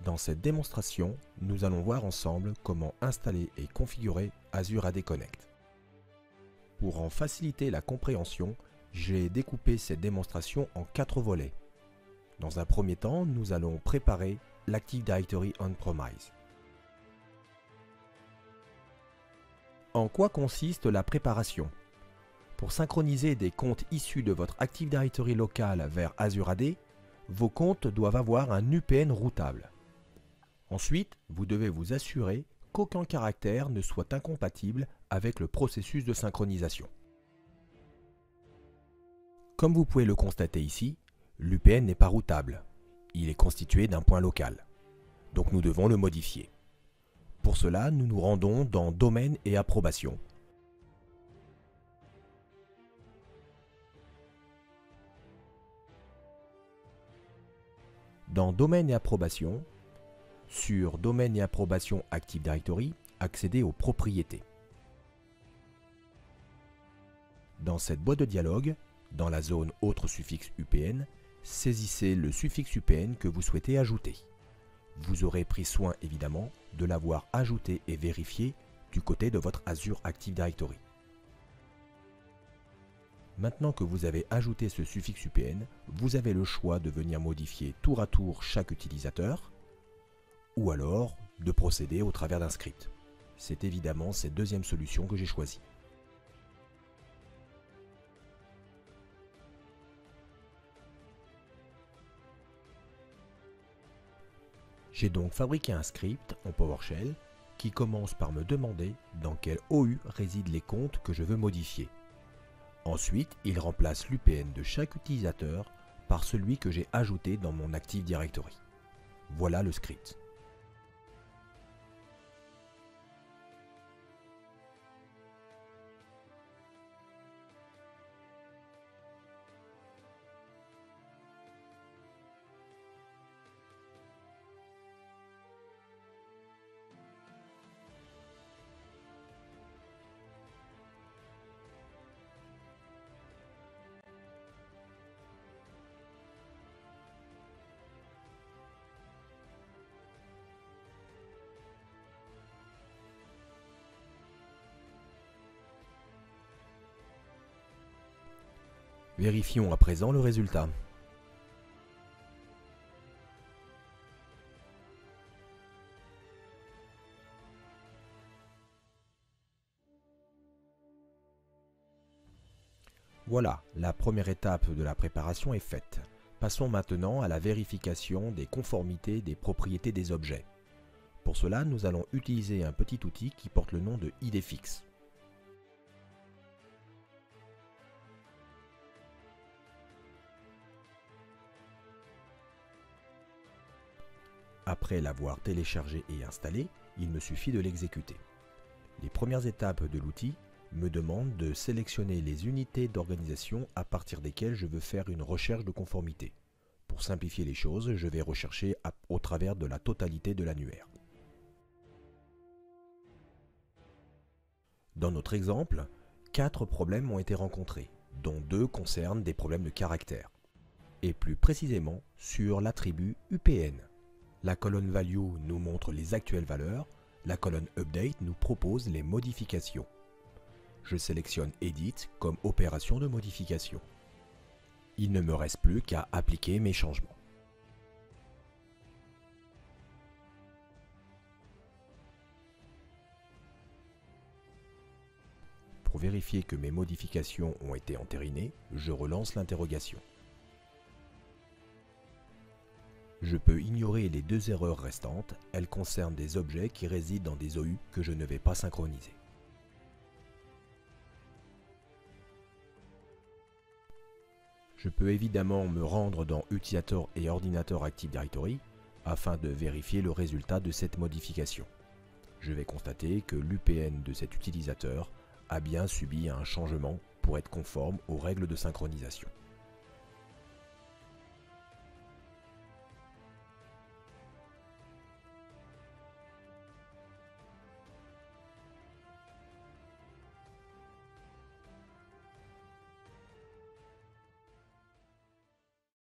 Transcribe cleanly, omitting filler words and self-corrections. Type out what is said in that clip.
Dans cette démonstration, nous allons voir ensemble comment installer et configurer Azure AD Connect. Pour en faciliter la compréhension, j'ai découpé cette démonstration en 4 volets. Dans un premier temps, nous allons préparer l'Active Directory On-Premise. En quoi consiste la préparation? Pour synchroniser des comptes issus de votre Active Directory local vers Azure AD, vos comptes doivent avoir un UPN routable. Ensuite, vous devez vous assurer qu'aucun caractère ne soit incompatible avec le processus de synchronisation. Comme vous pouvez le constater ici, l'UPN n'est pas routable. Il est constitué d'un point local. Donc nous devons le modifier. Pour cela, nous nous rendons dans Domaine et Approbation. Dans Domaine et Approbation, sur Domaine et Approbation Active Directory, accédez aux propriétés. Dans cette boîte de dialogue, dans la zone Autre suffixe UPN, saisissez le suffixe UPN que vous souhaitez ajouter. Vous aurez pris soin évidemment de l'avoir ajouté et vérifié du côté de votre Azure Active Directory. Maintenant que vous avez ajouté ce suffixe UPN, vous avez le choix de venir modifier tour à tour chaque utilisateur ou alors de procéder au travers d'un script. C'est évidemment cette deuxième solution que j'ai choisie. J'ai donc fabriqué un script en PowerShell qui commence par me demander dans quel OU résident les comptes que je veux modifier. Ensuite, il remplace l'UPN de chaque utilisateur par celui que j'ai ajouté dans mon Active Directory. Voilà le script. Vérifions à présent le résultat. Voilà, la première étape de la préparation est faite. Passons maintenant à la vérification des conformités des propriétés des objets. Pour cela, nous allons utiliser un petit outil qui porte le nom de idfix. Après l'avoir téléchargé et installé, il me suffit de l'exécuter. Les premières étapes de l'outil me demandent de sélectionner les unités d'organisation à partir desquelles je veux faire une recherche de conformité. Pour simplifier les choses, je vais rechercher au travers de la totalité de l'annuaire. Dans notre exemple, 4 problèmes ont été rencontrés, dont 2 concernent des problèmes de caractère, et plus précisément sur l'attribut UPN. La colonne Value nous montre les actuelles valeurs, la colonne Update nous propose les modifications. Je sélectionne Edit comme opération de modification. Il ne me reste plus qu'à appliquer mes changements. Pour vérifier que mes modifications ont été entérinées, je relance l'interrogation. Je peux ignorer les 2 erreurs restantes, elles concernent des objets qui résident dans des OU que je ne vais pas synchroniser. Je peux évidemment me rendre dans Utilisateur et Ordinateur Active Directory afin de vérifier le résultat de cette modification. Je vais constater que l'UPN de cet utilisateur a bien subi un changement pour être conforme aux règles de synchronisation.